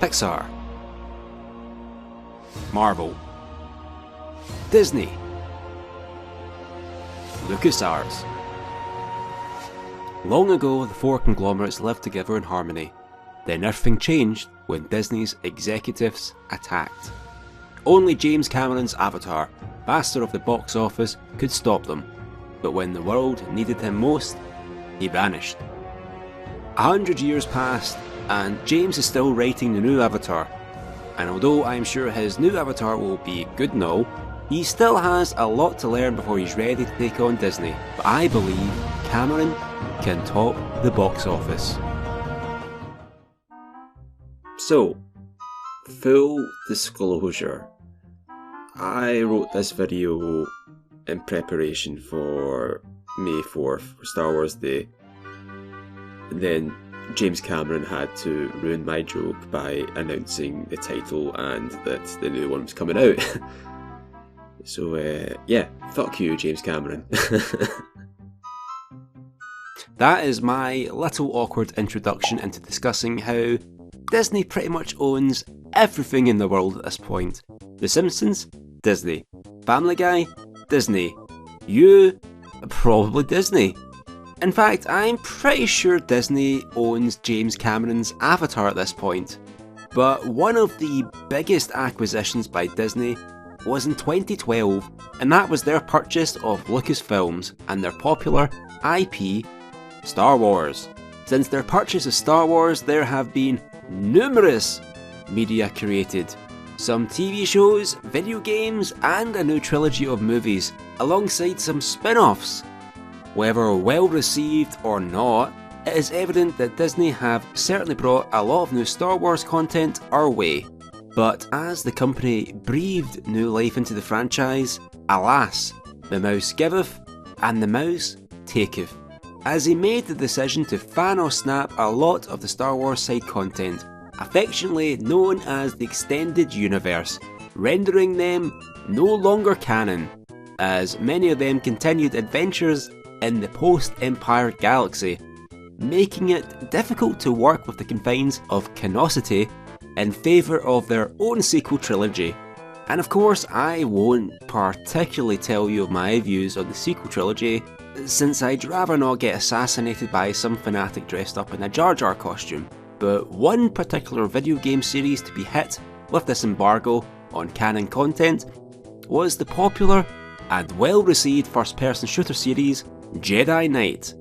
Pixar, Marvel, Disney, LucasArts. Long ago, the four conglomerates lived together in harmony. Then everything changed when Disney's executives attacked. Only James Cameron's Avatar, master of the box office, could stop them. But when the world needed him most, he vanished. 100 years passed, and James is still writing the new Avatar. And although I'm sure his new Avatar will be good and all, he still has a lot to learn before he's ready to take on Disney. But I believe Cameron can top the box office. So, full disclosure, I wrote this video in preparation for May 4th, for Star Wars Day. And then James Cameron had to ruin my joke by announcing the title and that the new one was coming out. So yeah, fuck you, James Cameron. That is my little awkward introduction into discussing how Disney pretty much owns everything in the world at this point. The Simpsons? Disney. Family Guy? Disney. You? Probably Disney. In fact, I'm pretty sure Disney owns James Cameron's Avatar at this point. But one of the biggest acquisitions by Disney was in 2012, and that was their purchase of Lucasfilms and their popular IP, Star Wars. Since their purchase of Star Wars, there have been numerous media created. Some TV shows, video games, and a new trilogy of movies, alongside some spin-offs. Whether well received or not, it is evident that Disney have certainly brought a lot of new Star Wars content our way. But as the company breathed new life into the franchise, alas, the mouse giveth and the mouse taketh, as he made the decision to fan or snap a lot of the Star Wars side content, affectionately known as the Extended Universe, rendering them no longer canon, as many of them continued adventures in the post-Empire galaxy, making it difficult to work with the confines of canonicity in favour of their own sequel trilogy. And of course, I won't particularly tell you my views on the sequel trilogy, since I'd rather not get assassinated by some fanatic dressed up in a Jar Jar costume. But one particular video game series to be hit with this embargo on canon content was the popular and well received first person shooter series Jedi Knight.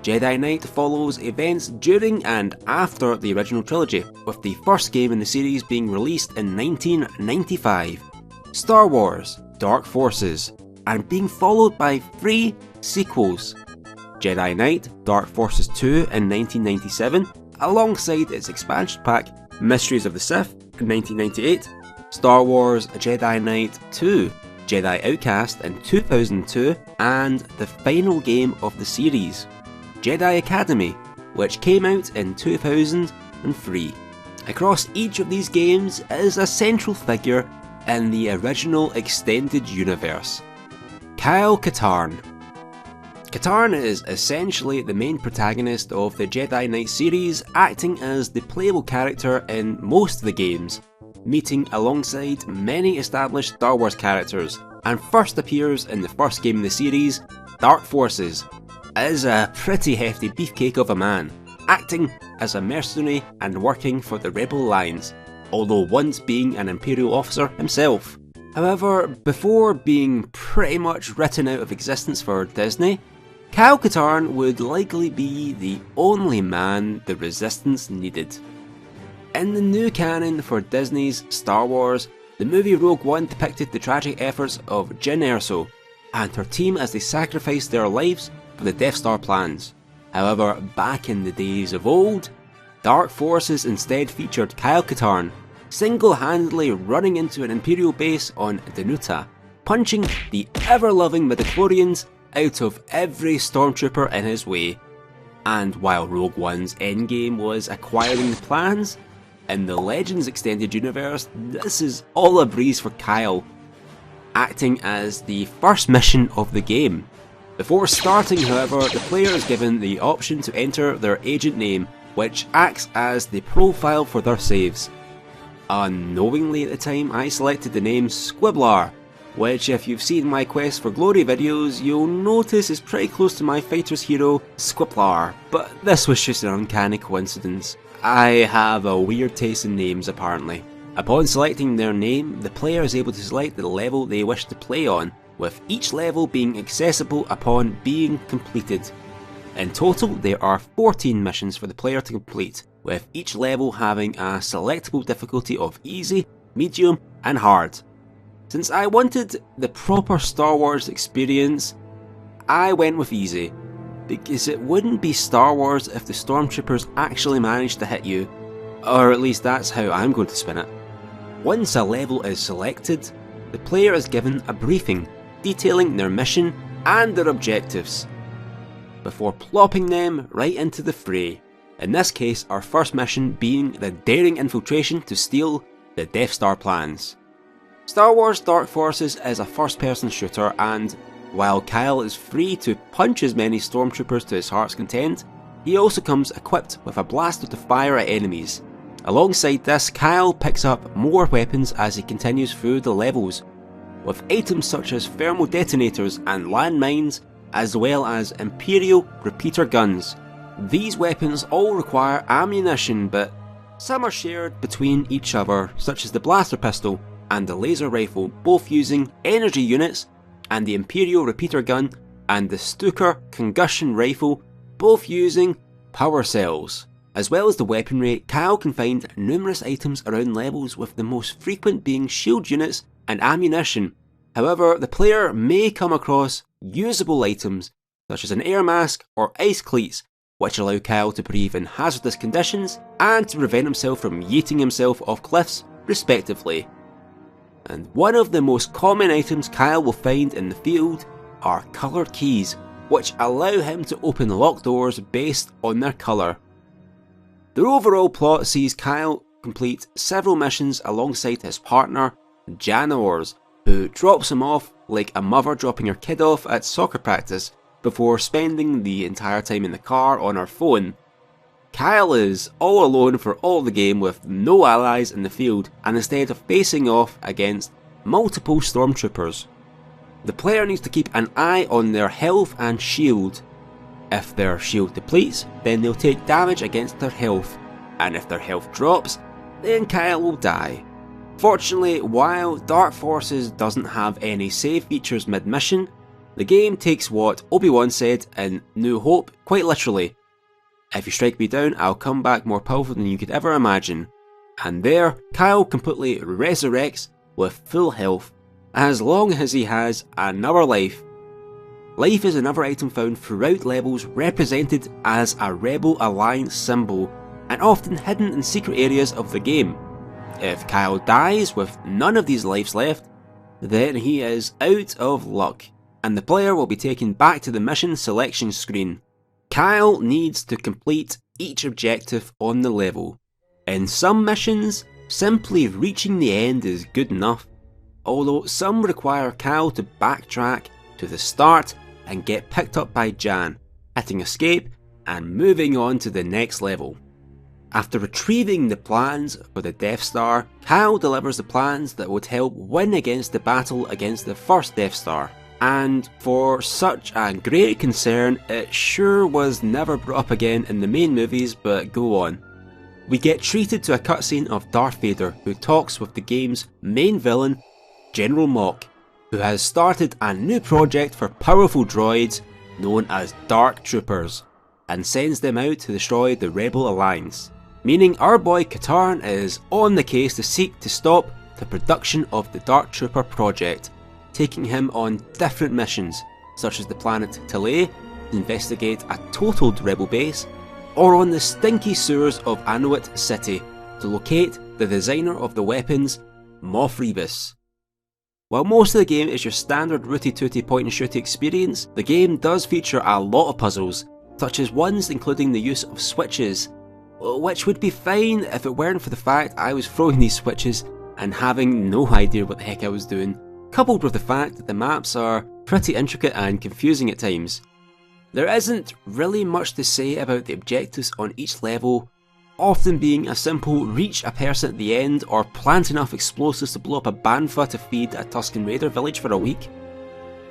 Jedi Knight follows events during and after the original trilogy, with the first game in the series being released in 1995, Star Wars Dark Forces, and being followed by 3 sequels, Jedi Knight Dark Forces 2 in 1997, alongside its expansion pack Mysteries of the Sith in 1998, Star Wars Jedi Knight 2 Jedi Outcast in 2002, and the final game of the series, Jedi Academy, which came out in 2003. Across each of these games is a central figure in the original extended universe, Kyle Katarn. Katarn is essentially the main protagonist of the Jedi Knight series, acting as the playable character in most of the games, meeting alongside many established Star Wars characters, and first appears in the first game in the series, Dark Forces, as a pretty hefty beefcake of a man, acting as a mercenary and working for the Rebel Alliance, although once being an Imperial officer himself. However, before being pretty much written out of existence for Disney, Kyle Katarn would likely be the only man the Resistance needed. In the new canon for Disney's Star Wars, the movie Rogue One depicted the tragic efforts of Jyn Erso and her team as they sacrificed their lives for the Death Star plans. However, back in the days of old, Dark Forces instead featured Kyle Katarn single-handedly running into an Imperial base on Danuta, punching the ever-loving midichlorians out of every stormtrooper in his way. And while Rogue One's endgame was acquiring the plans, in the Legends Extended Universe, this is all a breeze for Kyle, acting as the first mission of the game. Before starting, however, the player is given the option to enter their agent name which acts as the profile for their saves. Unknowingly at the time, I selected the name Squibblar, which if you've seen my Quest for Glory videos, you'll notice is pretty close to my fighter's hero, Squibblar, but this was just an uncanny coincidence. I have a weird taste in names apparently. Upon selecting their name, the player is able to select the level they wish to play on, with each level being accessible upon being completed. In total, there are 14 missions for the player to complete, with each level having a selectable difficulty of easy, medium and hard. Since I wanted the proper Star Wars experience, I went with easy, because it wouldn't be Star Wars if the stormtroopers actually managed to hit you, or at least that's how I'm going to spin it. Once a level is selected, the player is given a briefing detailing their mission and their objectives, before plopping them right into the fray. In this case, our first mission being the daring infiltration to steal the Death Star plans. Star Wars Dark Forces is a first-person shooter, and while Kyle is free to punch as many stormtroopers to his heart's content, he also comes equipped with a blaster to fire at enemies. Alongside this, Kyle picks up more weapons as he continues through the levels, with items such as thermal detonators and landmines, as well as Imperial repeater guns. These weapons all require ammunition, but some are shared between each other, such as the blaster pistol and the laser rifle, both using energy units, and the Imperial repeater gun and the Stuka concussion rifle, both using power cells. As well as the weaponry, Kyle can find numerous items around levels, with the most frequent being shield units and ammunition. However, the player may come across usable items such as an air mask or ice cleats, which allow Kyle to breathe in hazardous conditions and to prevent himself from yeeting himself off cliffs, respectively. And one of the most common items Kyle will find in the field are coloured keys, which allow him to open locked doors based on their colour. The overall plot sees Kyle complete several missions alongside his partner, Janors, who drops him off like a mother dropping her kid off at soccer practice before spending the entire time in the car on her phone. Kyle is all alone for all the game with no allies in the field, and instead of facing off against multiple stormtroopers. The player needs to keep an eye on their health and shield. If their shield depletes, then they'll take damage against their health, and if their health drops, then Kyle will die. Fortunately, while Dark Forces doesn't have any save features mid-mission, the game takes what Obi-Wan said in New Hope quite literally. If you strike me down, I'll come back more powerful than you could ever imagine. And there, Kyle completely resurrects with full health, as long as he has another life. Life is another item found throughout levels, represented as a Rebel Alliance symbol, and often hidden in secret areas of the game. If Kyle dies with none of these lives left, then he is out of luck, and the player will be taken back to the mission selection screen. Kyle needs to complete each objective on the level. In some missions, simply reaching the end is good enough, although some require Kyle to backtrack to the start and get picked up by Jan, hitting escape and moving on to the next level. After retrieving the plans for the Death Star, Kyle delivers the plans that would help win against the battle against the first Death Star. And for such a great concern, it sure was never brought up again in the main movies, but go on. We get treated to a cutscene of Darth Vader, who talks with the game's main villain, General Mock, who has started a new project for powerful droids known as Dark Troopers, and sends them out to destroy the Rebel Alliance. Meaning our boy Katarn is on the case to seek to stop the production of the Dark Trooper project, taking him on different missions, such as the planet Talay to investigate a totaled rebel base, or on the stinky sewers of Anuit City to locate the designer of the weapons, Moff Rebus. While most of the game is your standard rooty-tooty point-and-shoot experience, the game does feature a lot of puzzles, such as ones including the use of switches, which would be fine if it weren't for the fact I was throwing these switches and having no idea what the heck I was doing, coupled with the fact that the maps are pretty intricate and confusing at times. There isn't really much to say about the objectives on each level, often being a simple reach a person at the end or plant enough explosives to blow up a Banfa to feed a Tusken Raider village for a week.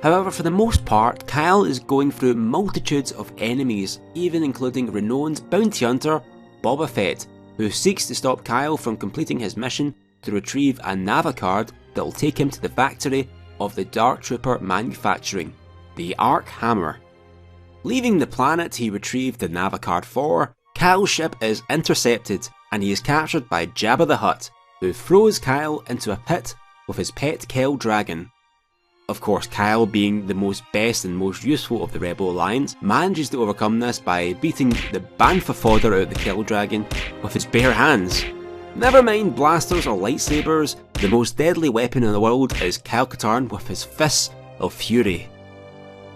However, for the most part, Kyle is going through multitudes of enemies, even including renowned bounty hunter Boba Fett, who seeks to stop Kyle from completing his mission to retrieve a Navicard that will take him to the factory of the Dark Trooper manufacturing, the Arc Hammer. Leaving the planet he retrieved the Navicard for, Kyle's ship is intercepted and he is captured by Jabba the Hutt, who throws Kyle into a pit with his pet Kel Dragon. Of course, Kyle, being the most best and most useful of the Rebel Alliance, manages to overcome this by beating the Banfa fodder out of the Kel Dragon with his bare hands. Never mind blasters or lightsabers, the most deadly weapon in the world is Kyle Katarn with his Fists of Fury.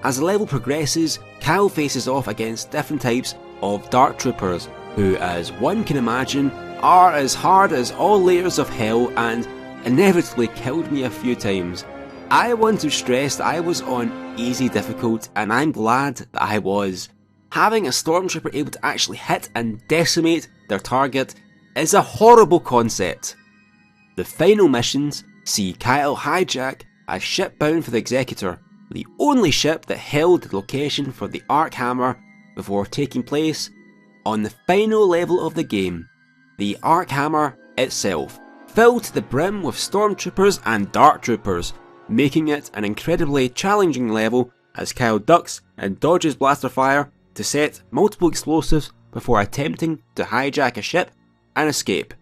As the level progresses, Kyle faces off against different types of Dark Troopers, who, as one can imagine, are as hard as all layers of hell and inevitably killed me a few times. I want to stress that I was on easy difficult, and I'm glad that I was. Having a stormtrooper able to actually hit and decimate their target is a horrible concept. The final missions see Kyle hijack a ship bound for the Executor, the only ship that held the location for the Arc Hammer before taking place on the final level of the game, the Arc Hammer itself, filled to the brim with stormtroopers and dark troopers, making it an incredibly challenging level as Kyle ducks and dodges blaster fire to set multiple explosives before attempting to hijack a ship and escape.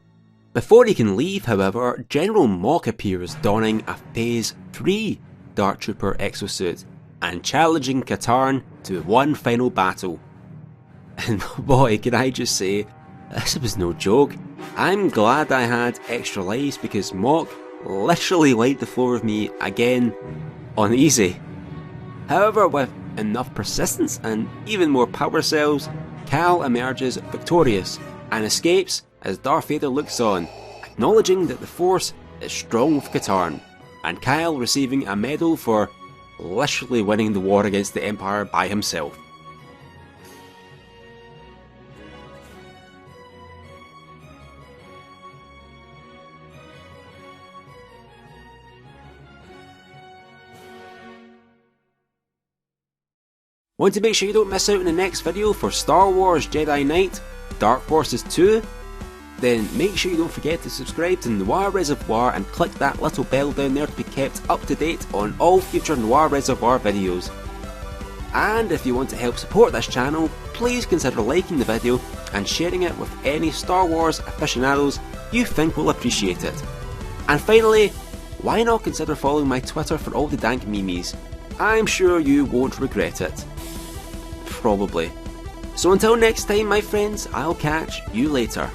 Before he can leave, however, General Mock appears donning a Phase 3 Dark Trooper exosuit and challenging Katarn to one final battle. And boy, can I just say, this was no joke. I'm glad I had extra lives because Mock literally wiped the floor with me again on easy. However, with enough persistence and even more power cells, Cal emerges victorious and escapes as Darth Vader looks on, acknowledging that the Force is strong with Katarn, and Kyle receiving a medal for literally winning the war against the Empire by himself. Want to make sure you don't miss out on the next video for Star Wars Jedi Knight Dark Forces 2? Then make sure you don't forget to subscribe to Noir Reservoir and click that little bell down there to be kept up to date on all future Noir Reservoir videos. And if you want to help support this channel, please consider liking the video and sharing it with any Star Wars aficionados you think will appreciate it. And finally, why not consider following my Twitter for all the dank memes? I'm sure you won't regret it. Probably. So until next time, my friends, I'll catch you later.